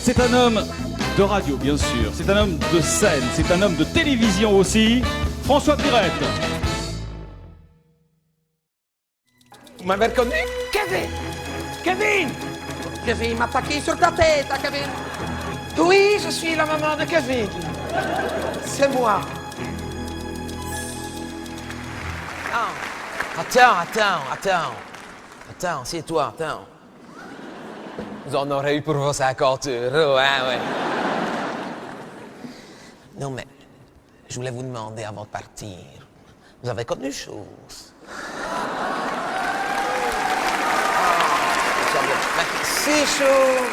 C'est un homme de radio, bien sûr. C'est un homme de scène. C'est un homme de télévision aussi. François Pirette. Vous m'avez reconnu? Kevin! Kevin! Kevin m'a taqué sur ta tête, hein, Kevin? Oui, je suis la maman de Kevin. C'est moi. Attends, c'est toi, attends. Vous en aurez eu pour vos 50 €, hein, ouais. Non, mais je voulais vous demander avant de partir, vous avez connu chose? C'est chaud!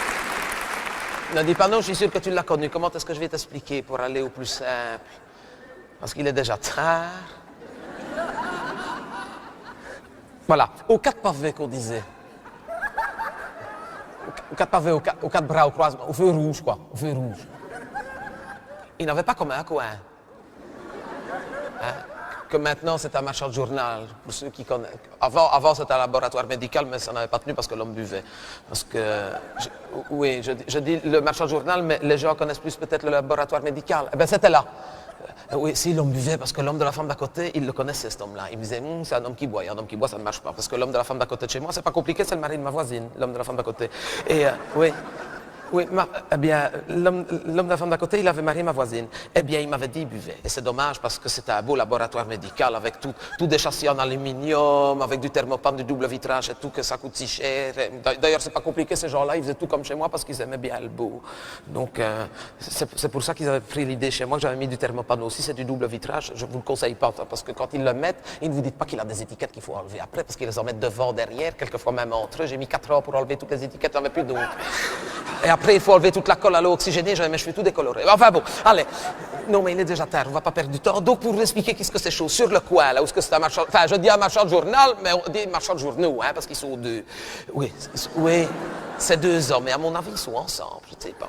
Ne dis pas non, je suis sûr que tu l'as connu. Comment est-ce que je vais t'expliquer pour aller au plus simple? Parce qu'il est déjà tard. Voilà, aux 4 pavés qu'on disait. Aux 4 pavés, aux 4 bras au croisement, au feu rouge, quoi, au feu rouge. Il n'avait pas comme un coin. Hein? Que maintenant, c'est un marchand de journal, pour ceux qui connaissent. Avant c'était un laboratoire médical, mais ça n'avait pas tenu parce que l'homme buvait. Parce que, je dis le marchand de journal, mais les gens connaissent plus peut-être le laboratoire médical. Eh bien, c'était là. Oui, si l'homme buvait, parce que l'homme de la femme d'à côté, il le connaissait, cet homme-là. Il me disait, c'est un homme qui boit. Et un homme qui boit, ça ne marche pas. Parce que l'homme de la femme d'à côté de chez moi, c'est pas compliqué, c'est le mari de ma voisine, l'homme de la femme d'à côté. Et, oui, eh bien, l'homme de la femme d'à côté, il avait marié ma voisine. Eh bien, il m'avait dit, il buvait. Et c'est dommage parce que c'était un beau laboratoire médical avec tout des châssis en aluminium, avec du thermopane, du double vitrage et tout, que ça coûte si cher. D'ailleurs, c'est pas compliqué, ces gens-là, ils faisaient tout comme chez moi parce qu'ils aimaient bien le beau. Donc, c'est pour ça qu'ils avaient pris l'idée chez moi que j'avais mis du thermopane aussi, c'est du double vitrage. Je vous le conseille pas, parce que quand ils le mettent, ils ne vous disent pas qu'il a des étiquettes qu'il faut enlever après, parce qu'ils les en mettent devant, derrière, quelquefois même entre eux. J'ai mis 4 heures pour enlever toutes les étiquettes, il n'y en avait plus d'autres. Et après, il faut enlever toute la colle à l'eau oxygénée, j'avais mes cheveux tout décolorés. Enfin bon, allez. Non, mais il est déjà tard, on ne va pas perdre du temps. Donc, pour vous expliquer qu'est-ce que c'est chaud, sur le coin, là, où est-ce que c'est un marchand... Enfin, je dis un marchand de journal, mais on dit marchand de journaux, hein, parce qu'ils sont deux. Oui, c'est 2 hommes, mais à mon avis, ils sont ensemble, je sais pas.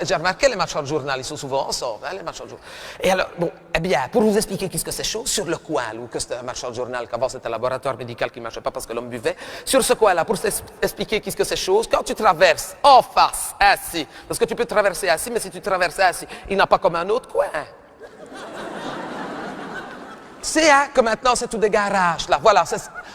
J'ai remarqué les marchands de journal, ils sont souvent ensemble, hein, les marchands de journal. Et alors, bon, eh bien, pour vous expliquer qu'est-ce que c'est chaud, sur le coin, là, où c'était un marchand de journal, qu'avant c'était un laboratoire médical qui ne marchait pas parce que l'homme buvait, sur ce coin-là, pour expliquer qu'est-ce que c'est chaud, quand tu traverses en face, assis, parce que tu peux traverser assis, mais si tu traverses assis, il n'a pas comme un autre coin. C'est hein, que maintenant c'est tout des garages là, voilà,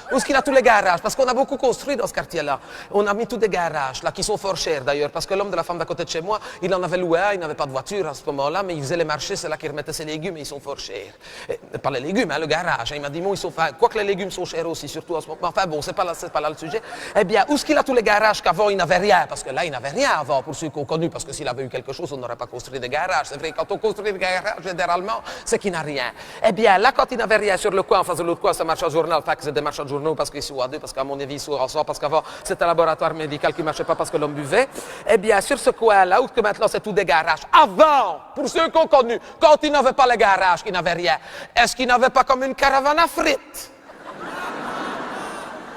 où est-ce qu'il a tous les garages? Parce qu'on a beaucoup construit dans ce quartier-là. On a mis tous des garages là, qui sont fort chers d'ailleurs, parce que l'homme de la femme d'à côté de chez moi, il en avait loué un, il n'avait pas de voiture à ce moment-là, mais il faisait les marchés, c'est là qu'il remettait ses légumes et ils sont fort chers. Et, pas les légumes, hein, le garage, hein, il m'a dit, bon, ils sont, enfin, quoique les légumes sont chers aussi, surtout en ce moment, enfin bon, c'est pas là le sujet. Eh bien, où est-ce qu'il a tous les garages qu'avant il n'avait rien? Parce que là, il n'avait rien avant, pour ceux qui ont connu, parce que s'il avait eu quelque chose, on n'aurait pas construit des garages. C'est vrai, quand on construit des garages, généralement, c'est qu'il n'a rien. Eh bien, là, quand il n'avait rien sur le coin, en face de l'autre coin, c'est un marchand de journal, enfin, c'est des marchands de journaux parce qu'ils sont à deux, parce qu'à mon avis, ils sont ensemble, parce qu'avant, c'était un laboratoire médical qui ne marchait pas parce que l'homme buvait. Eh bien, sur ce coin-là, où que maintenant c'est tout des garages, avant, pour ceux qui ont connu, quand ils n'avaient pas les garages, qu'ils n'avaient rien, est-ce qu'ils n'avaient pas comme une caravane à frites?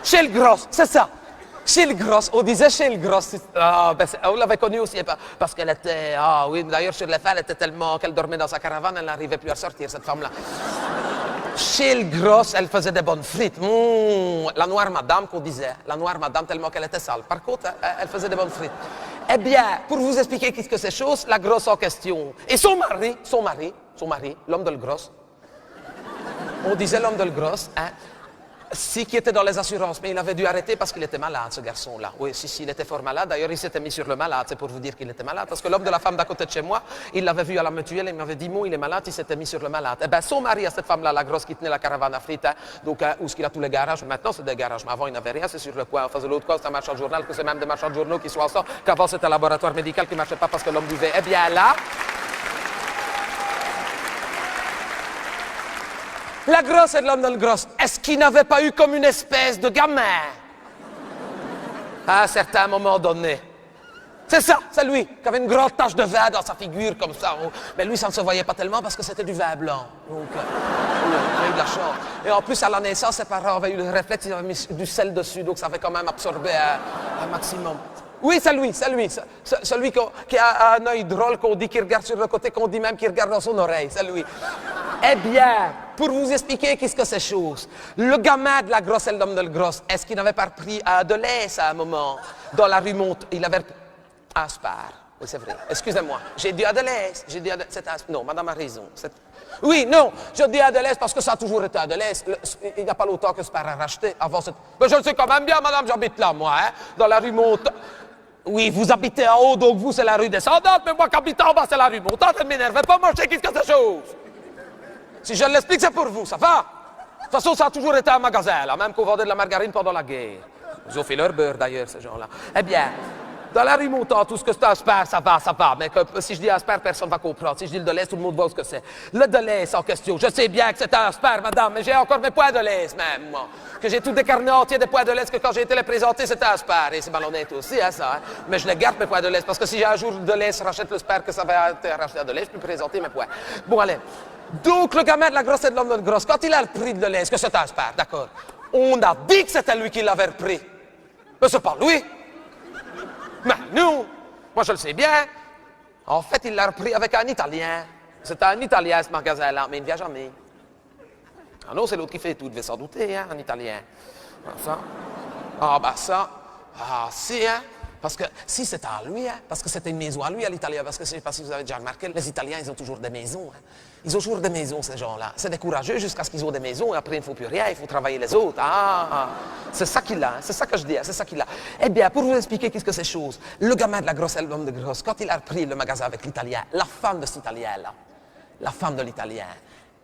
Chez le Gros, c'est ça. Chez le Gros, on disait chez le Gros. On l'avait connue aussi, parce qu'elle était, d'ailleurs, sur les fins, elle était tellement qu'elle dormait dans sa caravane, elle n'arrivait plus à sortir, cette femme-là. Chez le Gros, elle faisait des bonnes frites. La noire madame qu'on disait. La noire madame, tellement qu'elle était sale. Par contre, elle faisait des bonnes frites. Eh bien, pour vous expliquer qu'est-ce que c'est chose, la grosse en question. Et son mari, l'homme de le Gros. On disait l'homme de le Gros, hein. Si, qui était dans les assurances, mais il avait dû arrêter parce qu'il était malade, ce garçon-là. Oui, si, il était fort malade. D'ailleurs, il s'était mis sur le malade, c'est pour vous dire qu'il était malade. Parce que l'homme de la femme d'à côté de chez moi, il l'avait vu à la mutuelle, il m'avait dit, il est malade, il s'était mis sur le malade. Eh bien, son mari à cette femme-là, la grosse qui tenait la caravane à frites, hein, donc où est-ce qu'il a tous les garages? Maintenant, c'est des garages, mais avant, il n'avait rien, c'est sur le coin. En face de l'autre coin, c'est un marchand de journal, que c'est même des marchands de journaux qui sont ensemble, qu'avant, c'était un laboratoire médical qui ne marchait pas parce que l'homme buvait. Eh bien, là... La grosse et l'homme de le Gros, est-ce qu'il n'avait pas eu comme une espèce de gamin? À un certain moment donné. C'est ça, c'est lui, qui avait une grande tache de vin dans sa figure comme ça. Mais lui, ça ne se voyait pas tellement parce que c'était du vin blanc. Donc, il a eu de la chance. Et en plus, à la naissance, ses parents avaient eu le réflexe, ils avaient mis du sel dessus, donc ça avait quand même absorbé un maximum. Oui, c'est lui. Celui qui a un œil drôle, qu'on dit qu'il regarde sur le côté, qu'on dit même qu'il regarde dans son oreille, c'est lui. Eh bien, pour vous expliquer qu'est-ce que c'est chose, le gamin de la grosse et l'homme de le Gros, est-ce qu'il n'avait pas pris de l'aise à un moment dans la rue Monte? Il avait un spar. Oui, c'est vrai. Excusez-moi. J'ai dit Adelaise. Non, madame a raison. Oui, non, je dis Adelaise parce que ça a toujours été Adelaise. Il n'y a pas longtemps que ce père a racheté. Avant, mais je le sais quand même bien, madame, j'habite là, moi, hein, dans la rue Montante. Oui, vous habitez en haut, donc vous, c'est la rue descendante, mais moi qui habite en bas, c'est la rue Montante. Elle ne m'énerve pas, moi, je sais qu'est-ce que c'est chose. Si je l'explique, c'est pour vous, ça va? De toute façon, ça a toujours été un magasin, là, même qu'on vendait de la margarine pendant la guerre. Ils ont fait leur beurre, d'ailleurs, ces gens-là. Eh bien, dans la rue Montante, tout ce que c'est Asper, ça va. Mais si je dis Asper, personne ne va comprendre. Si je dis le Deleuze, tout le monde voit ce que c'est. Le Deleuze en question, je sais bien que c'est un Asper, madame, mais j'ai encore mes points de Deleuze, même, moi. Que j'ai tout décarné entier des points de Deleuze, que quand j'ai été les présenter, c'était un Asper. Et c'est malhonnête aussi, hein, ça. Hein. Mais je les garde, mes points de Deleuze, parce que si un jour Deleuze rachète le Asper, que ça va être racheté à Deleuze, je peux présenter mes points. Bon, allez. Donc, le gamin de la grosse et de l'homme de la grosse, quand il a le prix de Deleuze, que c'est un Asper, d'accord, on a dit que c'était lui qui l'avait repris. Mais c'est pas lui. Mais nous, moi je le sais bien. En fait, il l'a repris avec un Italien. C'est un Italien, ce magasin-là, mais il ne vient jamais. Ah non, c'est l'autre qui fait tout, il devait s'en douter, hein, un Italien. Ça. Ah, bah ça. Ah, si, hein. Parce que, si c'était à lui, hein, parce que c'était une maison à lui, à l'Italien, parce que je ne sais pas si vous avez déjà remarqué, les Italiens, ils ont toujours des maisons. Hein. Ils ont toujours des maisons, ces gens-là. C'est des courageux jusqu'à ce qu'ils ont des maisons, et après, il ne faut plus rien, il faut travailler les autres. C'est ça qu'il a, hein, c'est ça que je dis, hein, c'est ça qu'il a. Eh bien, pour vous expliquer qu'est-ce que c'est chose, le gamin de la grosse et l'homme de grosse, quand il a repris le magasin avec l'Italien, la femme de cet Italien-là, la femme de l'Italien,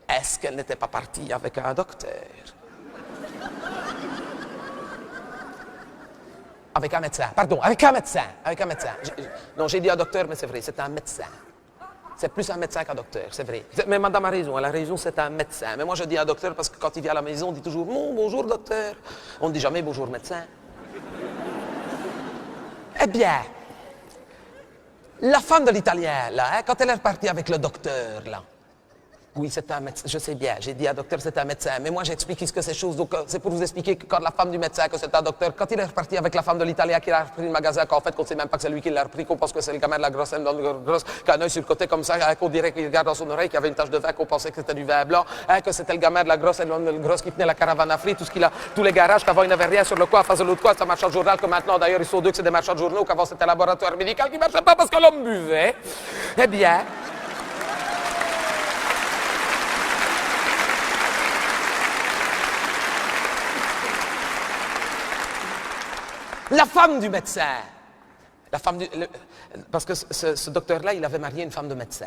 est-ce qu'elle n'était pas partie avec un docteur? Avec un médecin, pardon, avec un médecin. Non, j'ai dit un docteur, mais c'est vrai, c'est un médecin. C'est plus un médecin qu'un docteur, c'est vrai. Mais madame a raison, c'est un médecin. Mais moi, je dis un docteur parce que quand il vient à la maison, on dit toujours « bonjour, docteur ». On ne dit jamais « bonjour, médecin ». Eh bien, la femme de l'Italien, là, hein, quand elle est repartie avec le docteur, là, oui, c'est un médecin, je sais bien, j'ai dit à docteur, c'est un médecin, mais moi j'explique ce que c'est chose, donc c'est pour vous expliquer que quand la femme du médecin, que c'est un docteur, quand il est reparti avec la femme de l'Italien qui a repris le magasin, qu'en fait, qu'on ne sait même pas que c'est lui qui l'a repris, qu'on pense que c'est le gamin de la grosse, qui a un œil sur le côté comme ça, qu'on dirait qu'il regarde dans son oreille, qu'il y avait une tache de vin, qu'on pensait que c'était du vin blanc, hein, que c'était le gamin de la grosse qui tenait la caravane à frites, tous les garages, qu'avant il n'avait rien sur le coin, face de l'autre coin, c'est un marchand de journal, que maintenant d'ailleurs ils sont deux que c'est des marchands de journaux, qu'avant c'était un laboratoire médical qui ne marchait pas parce que l'homme buvait. Eh bien, la femme du médecin, parce que ce docteur-là, il avait marié une femme de médecin.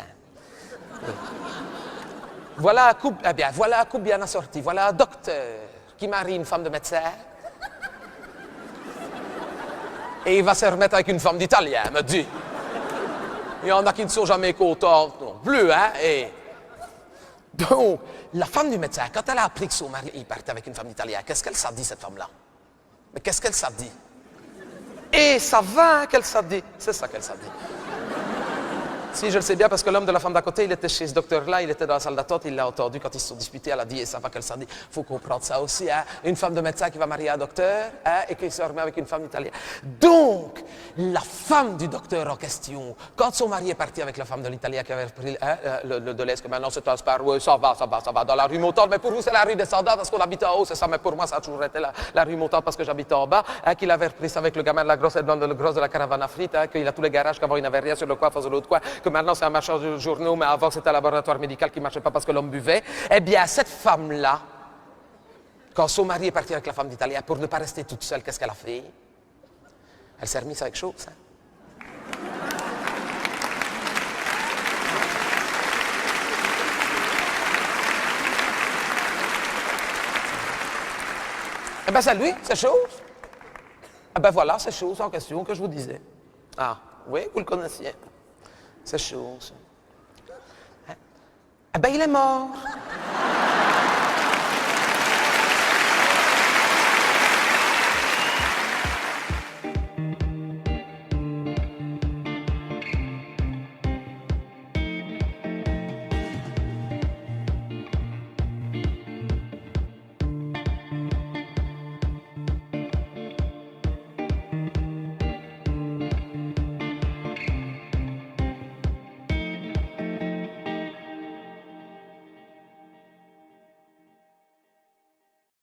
Voilà un couple, voilà un couple bien assorti. Voilà un docteur qui marie une femme de médecin. Et il va se remettre avec une femme d'Italien, me dit. Il y en a qui ne sont jamais contentes non plus, hein. Et donc, la femme du médecin, quand elle a appris que son mari il partait avec une femme d'Italien, qu'est-ce qu'elle s'est dit, cette femme-là? Mais qu'est-ce qu'elle s'est dit? Et ça va qu'elle s'est dit. C'est ça qu'elle s'est dit. Si, je le sais bien, parce que l'homme de la femme d'à côté, il était chez ce docteur-là, il était dans la salle d'attente, il l'a entendu quand ils se sont disputés, elle a dit, et ça va qu'elle s'est dit. Il faut comprendre ça aussi, hein. Une femme de médecin qui va marier un docteur, hein, et qui se remet avec une femme italienne. Donc, la femme du docteur en question, quand son mari est parti avec la femme de l'Italien qui avait pris le Deleuze, que maintenant c'est un Asper, oui, ça va, dans la rue Montante, mais pour vous c'est la rue descendante parce qu'on habite en haut, c'est ça, mais pour moi ça a toujours été la rue Montante parce que j'habite en bas, hein, qu'il avait repris ça avec le gamin de la grosse et de grosse de la caravane à frites, hein, qu'il a tous les garages, qu'avant il n'avait rien sur le coin, face de l'autre coin, que maintenant c'est un marchand de journaux, mais avant c'était un laboratoire médical qui ne marchait pas parce que l'homme buvait. Eh bien, cette femme-là, quand son mari est parti avec la femme d'Italien, pour ne pas rester toute seule, qu'est-ce qu'elle a fait? Elle s'est remise avec chose. Hein? Eh bien, c'est lui, c'est chose. Eh bien, voilà, c'est chose en question que je vous disais. Ah, oui, vous le connaissiez. C'est chose. Eh bien, il est mort.